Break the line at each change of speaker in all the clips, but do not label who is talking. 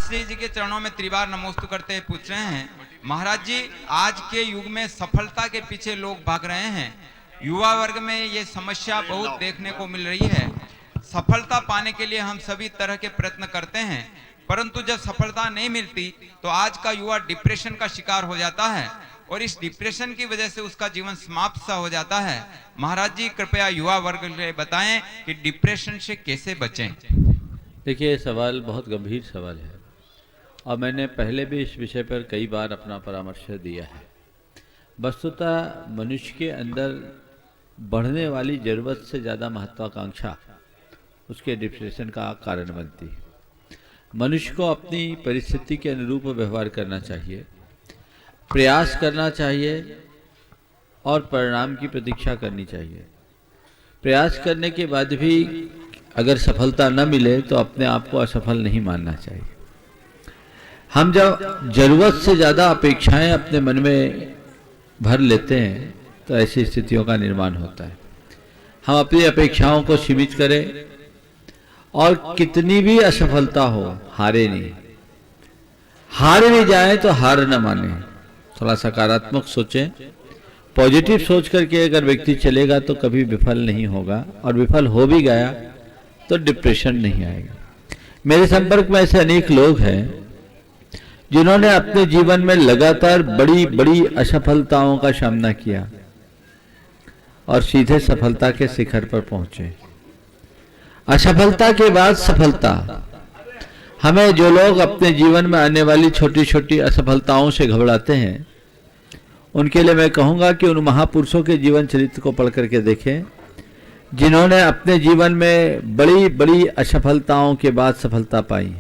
श्री जी के चरणों में त्रिबार नमोस्तु करते हुए पूछ रहे हैं, महाराज जी आज के युग में सफलता के पीछे लोग भाग रहे हैं। युवा वर्ग में ये समस्या बहुत देखने को मिल रही है। सफलता पाने के लिए हम सभी तरह के प्रयत्न करते हैं, परंतु जब सफलता नहीं मिलती तो आज का युवा डिप्रेशन का शिकार हो जाता है और इस डिप्रेशन की वजह से उसका जीवन समाप्त सा हो जाता है। महाराज जी कृपया युवा वर्ग के लिए बताएं कि डिप्रेशन से कैसे बचें।
देखिए, ये सवाल बहुत गंभीर सवाल है और मैंने पहले भी इस विषय पर कई बार अपना परामर्श दिया है। वस्तुतः मनुष्य के अंदर बढ़ने वाली ज़रूरत से ज़्यादा महत्वाकांक्षा उसके डिप्रेशन का कारण बनती है। मनुष्य को अपनी परिस्थिति के अनुरूप व्यवहार करना चाहिए, प्रयास करना चाहिए और परिणाम की प्रतीक्षा करनी चाहिए। प्रयास करने के बाद भी अगर सफलता न मिले तो अपने आप को असफल नहीं मानना चाहिए। हम जब जरूरत से ज़्यादा अपेक्षाएं अपने मन में भर लेते हैं तो ऐसी स्थितियों का निर्माण होता है। हम अपनी अपेक्षाओं को सीमित करें और कितनी भी असफलता हो हारे नहीं, हार भी जाए तो हार न माने। थोड़ा सकारात्मक सोचें, पॉजिटिव सोच करके अगर व्यक्ति चलेगा तो कभी विफल नहीं होगा और विफल हो भी गया तो डिप्रेशन नहीं आएगा। मेरे संपर्क में ऐसे अनेक लोग हैं जिन्होंने अपने जीवन में लगातार बड़ी बड़ी असफलताओं का सामना किया और सीधे सफलता के शिखर पर पहुंचे। असफलता के बाद सफलता। हमें जो लोग अपने जीवन में आने वाली छोटी छोटी असफलताओं से घबराते हैं उनके लिए मैं कहूंगा कि उन महापुरुषों के जीवन चरित्र को पढ़ करके देखें जिन्होंने अपने जीवन में बड़ी बड़ी असफलताओं के बाद सफलता पाई।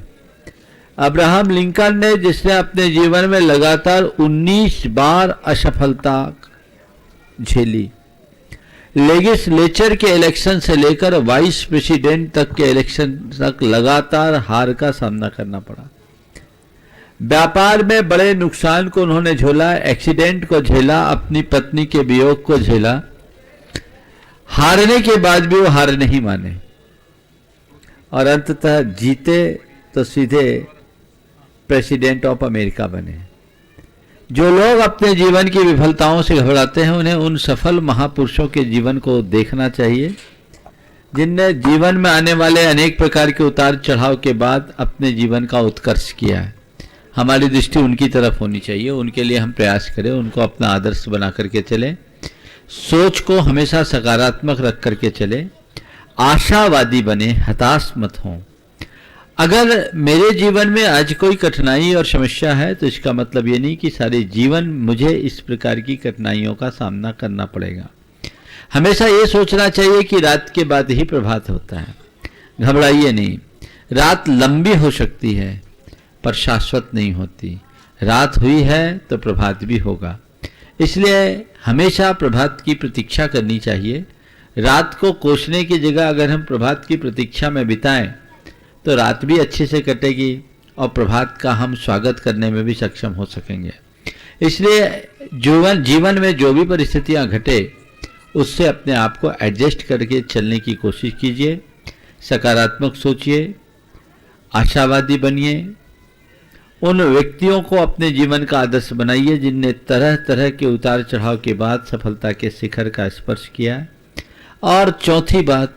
अब्राहम लिंकन ने, जिसने अपने जीवन में लगातार 19 बार असफलता झेली, लेजिस्लेचर के इलेक्शन से लेकर वाइस प्रेसिडेंट तक के इलेक्शन तक लगातार हार का सामना करना पड़ा। व्यापार में बड़े नुकसान को उन्होंने झेला, एक्सीडेंट को झेला, अपनी पत्नी के वियोग को झेला। हारने के बाद भी वो हार नहीं माने और अंततः जीते तो सीधे प्रेसिडेंट ऑफ अमेरिका बने। जो लोग अपने जीवन की विफलताओं से घबराते हैं उन्हें उन सफल महापुरुषों के जीवन को देखना चाहिए जिनने जीवन में आने वाले अनेक प्रकार के उतार चढ़ाव के बाद अपने जीवन का उत्कर्ष किया है। हमारी दृष्टि उनकी तरफ होनी चाहिए, उनके लिए हम प्रयास करें, उनको अपना आदर्श बना करके चलें, सोच को हमेशा सकारात्मक रख करके चलें, आशावादी बने, हताश मत हों। अगर मेरे जीवन में आज कोई कठिनाई और समस्या है तो इसका मतलब ये नहीं कि सारे जीवन मुझे इस प्रकार की कठिनाइयों का सामना करना पड़ेगा। हमेशा ये सोचना चाहिए कि रात के बाद ही प्रभात होता है। घबराइए नहीं, रात लंबी हो सकती है पर शाश्वत नहीं होती। रात हुई है तो प्रभात भी होगा, इसलिए हमेशा प्रभात की प्रतीक्षा करनी चाहिए। रात को कोसने की जगह अगर हम प्रभात की प्रतीक्षा में बिताएं तो रात भी अच्छे से कटेगी और प्रभात का हम स्वागत करने में भी सक्षम हो सकेंगे। इसलिए जीवन में जो भी परिस्थितियां घटे उससे अपने आप को एडजस्ट करके चलने की कोशिश कीजिए, सकारात्मक सोचिए, आशावादी बनिए। उन व्यक्तियों को अपने जीवन का आदर्श बनाइए जिनने तरह तरह के उतार चढ़ाव के बाद सफलता के शिखर का स्पर्श किया। और चौथी बात,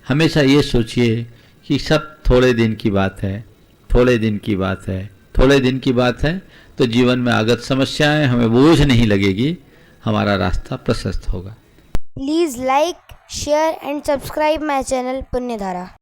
हमेशा ये सोचिए कि सब थोड़े दिन की बात है, थोड़े दिन की बात है, थोड़े दिन की बात है, तो जीवन में आगत समस्याएं हमें बोझ नहीं लगेगी, हमारा रास्ता प्रशस्त होगा।
Please like, share and subscribe my channel पुण्यधारा।